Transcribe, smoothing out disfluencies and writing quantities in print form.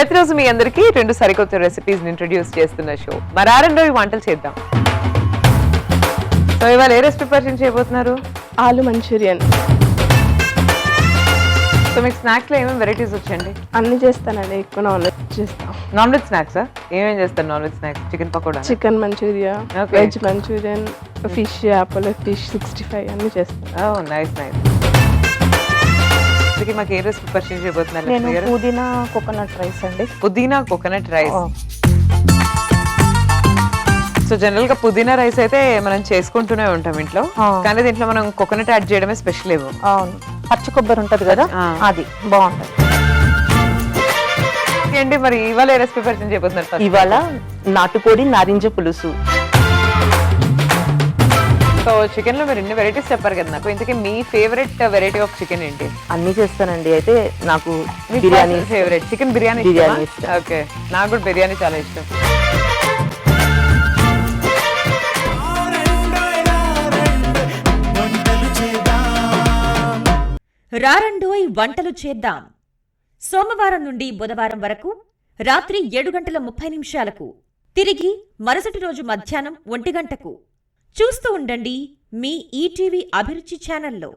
ప్రతిరోజు మీ అందరికీ 2 సరికొత్త రెసిపీస్ ఇంట్రడ్యూస్ చేస్తున్న షో మరారెండో వంటలు చేద్దాం. సో ఇవాళ ఏ రెసిపీ పరిచయం చేయబోతున్నారు? ఆలు మంచూరియన్. సో మీకు స్నాక్స్ లో ఏమేమి వెరైటీస్ వచ్చండి? అన్ని చేస్తానండి, ఎక్కువ నాన్ వెజ్ చేస్తాం. నాన్ వెజ్ స్నాక్స్ ఏమేమి చేస్తారు? Non veg snacks chicken pakoda, chicken Manchuria, veg Manchurian, fish apple, fish 65 అన్ని చేస్తాం. Oh nice nice. మాకు ఏ రెసిపీ పరిచయం చేయబోతున్నారు? నేను పుదీనా కోకోనట్ రైస్ అండి. పుదీనా కోకోనట్ రైస్. సో జనరల్ గా పుదీనా రైస్ అయితే మనం చేసుకుంటూనే ఉంటాం ఇంట్లో, కానీ దీంట్లో మనం కోకోనట్ యాడ్ చేయడమే స్పెషల్ ఏమో. అవును, పచ్చి కొబ్బరి ఉంటది కదా, అది బాగుంటది. ఏంటి మరి ఇవాళ ఏ రెసిపీ పరిచయం చేయబోతున్నారు? ఇవాళ నాటుకోడి నారింజ పులుసు. సో చికెన్ లో మీరు ఎన్ని వెరైటీస్ చెప్పారు కదా నాకు, ఇంతకీ మీ ఫేవరెట్ వెరైటీ ఆఫ్ చికెన్ ఏంటి? అన్ని చేస్తానండి. అయితే నాకు biryani favourite chicken biryani. Okay, నాకు కూడా బిర్యానీ చాలా ఇష్టం. రారండోయ్ వంటలు చేద్దాం. సోమవారం నుండి బుధవారం వరకు రాత్రి 7:30 తిరిగి మరుసటి రోజు మధ్యాహ్నం 1 గంటకు చూస్తూ ఉండండి మీ ఈటీవీ అభిరుచి ఛానల్లో.